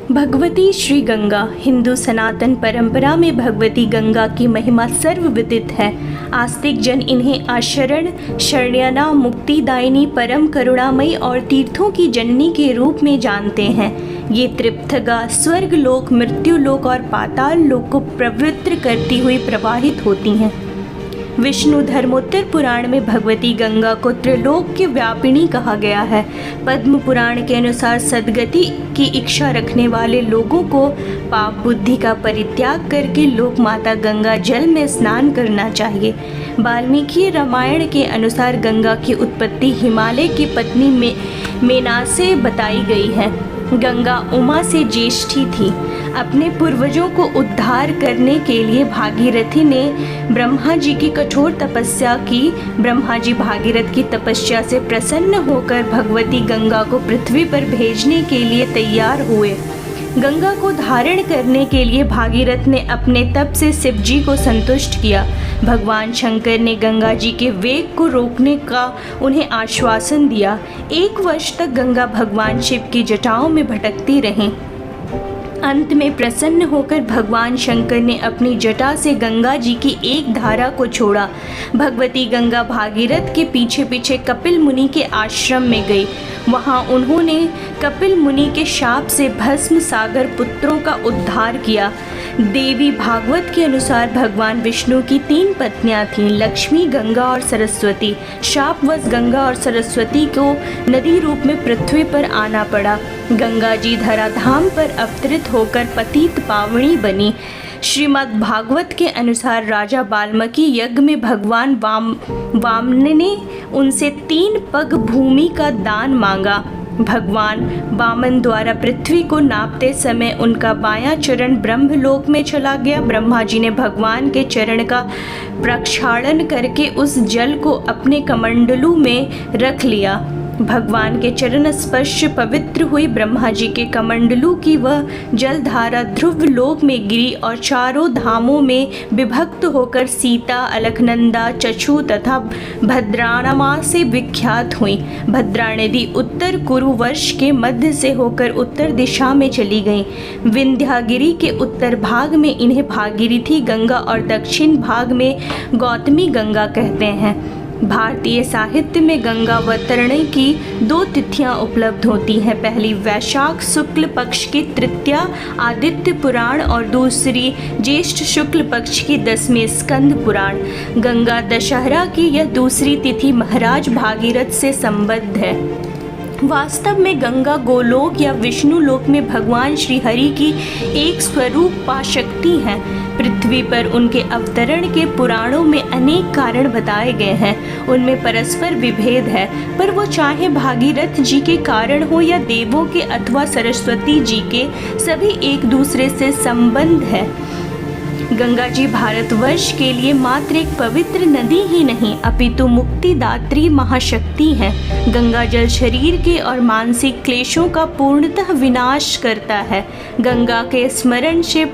भगवती श्री गंगा। हिंदू सनातन परंपरा में भगवती गंगा की महिमा सर्वविदित है। आस्तिक जन इन्हें आशरण, शरण्याना, मुक्तिदायिनी, परम करुणामयी और तीर्थों की जननी के रूप में जानते हैं। ये त्रिपथगा स्वर्ग लोक, मृत्यु लोक और पाताल लोक को पवित्र करती हुई प्रवाहित होती हैं। विष्णु धर्मोत्तर पुराण में भगवती गंगा को त्रिलोक्य व्यापिनी कहा गया है। पद्म पुराण के अनुसार सद्गति की इच्छा रखने वाले लोगों को पाप बुद्धि का परित्याग करके लोक माता गंगा जल में स्नान करना चाहिए। वाल्मीकि रामायण के अनुसार गंगा की उत्पत्ति हिमालय की पत्नी मेना से बताई गई है। गंगा उमा से ज्येष्ठी थी। अपने पूर्वजों को उद्धार करने के लिए भागीरथी ने ब्रह्मा जी की कठोर तपस्या की। ब्रह्मा जी भागीरथ की तपस्या से प्रसन्न होकर भगवती गंगा को पृथ्वी पर भेजने के लिए तैयार हुए। गंगा को धारण करने के लिए भागीरथ ने अपने तप से शिव जी को संतुष्ट किया। भगवान शंकर ने गंगा जी के वेग को रोकने का उन्हें आश्वासन दिया। 1 वर्ष तक गंगा भगवान शिव की जटाओं में भटकती रहीं। अंत में प्रसन्न होकर भगवान शंकर ने अपनी जटा से गंगा जी की एक धारा को छोड़ा। भगवती गंगा भागीरथ के पीछे पीछे कपिल मुनि के आश्रम में गई। वहां उन्होंने कपिल मुनि के शाप से भस्म सागर पुत्रों का उद्धार किया। देवी भागवत के अनुसार भगवान विष्णु की 3 पत्नियां थीं, लक्ष्मी, गंगा और सरस्वती। शापवश गंगा और सरस्वती को नदी रूप में पृथ्वी पर आना पड़ा। गंगा जी धराधाम पर अवतरित होकर पतित पावनी बनी। श्रीमद् भागवत के अनुसार राजा वाल्मीकि यज्ञ में भगवान वामन ने उनसे 3 पग भूमि का दान मांगा। भगवान वामन द्वारा पृथ्वी को नापते समय उनका बायां चरण ब्रह्मलोक में चला गया। ब्रह्मा जी ने भगवान के चरण का प्रक्षालन करके उस जल को अपने कमंडलू में रख लिया। भगवान के चरण स्पर्श पवित्र हुई। ब्रह्मा जी के कमंडलू की वह जलधारा ध्रुव लोक में गिरी और चारों धामों में विभक्त होकर सीता, अलकनंदा, चक्षु तथा भद्राणमा से विख्यात हुई। भद्रा नदी उत्तर कुरु वर्ष के मध्य से होकर उत्तर दिशा में चली गई। विंध्यागिरी के उत्तर भाग में इन्हें भागीरथी गंगा और दक्षिण भाग में गौतमी गंगा कहते हैं। भारतीय साहित्य में गंगा अवतरण की 2 तिथियां उपलब्ध होती हैं। पहली वैशाख शुक्ल पक्ष की तृतीया आदित्य पुराण और दूसरी ज्येष्ठ शुक्ल पक्ष की 10वीं स्कंद पुराण। गंगा दशहरा की यह दूसरी तिथि महाराज भागीरथ से संबद्ध है। वास्तव में गंगा गोलोक या विष्णु लोक में भगवान श्री हरि की एक स्वरूप शक्ति है। पृथ्वी पर उनके अवतरण के पुराणों में अनेक कारण बताए गए हैं। उनमें परस्पर विभेद है, पर वो चाहे भागीरथ जी के कारण हो या देवों के अथवा सरस्वती जी के, सभी एक दूसरे से संबंध है। गंगा जी भारतवर्ष के लिए मात्र एक पवित्र नदी ही नहीं, अपितु मुक्तिदात्री महाशक्ति है। गंगा जल शरीर के और मानसिक क्लेशों का पूर्णतः विनाश करता है। गंगा के स्मरण से,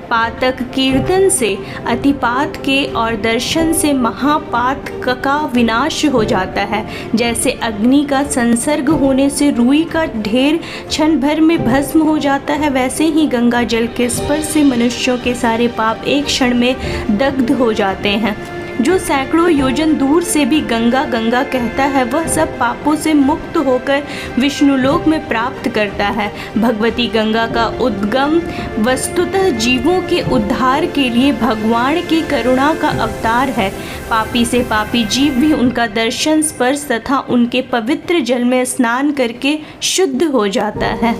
पातक कीर्तन से, अतिपात के और दर्शन से महापात का विनाश हो जाता है। जैसे अग्नि का संसर्ग होने से रुई का ढेर क्षण भर में भस्म हो जाता है, वैसे ही गंगा जल के स्पर्श से मनुष्यों के सारे पाप एक क्षण में दग्ध हो जाते हैं। जो सैकड़ों योजन दूर से भी गंगा गंगा कहता है, वह सब पापों से मुक्त होकर विष्णुलोक में प्राप्त करता है। भगवती गंगा का उद्गम वस्तुतः जीवों के उद्धार के लिए भगवान की करुणा का अवतार है। पापी से पापी जीव भी उनका दर्शन, स्पर्श तथा उनके पवित्र जल में स्नान करके शुद्ध हो जाता है।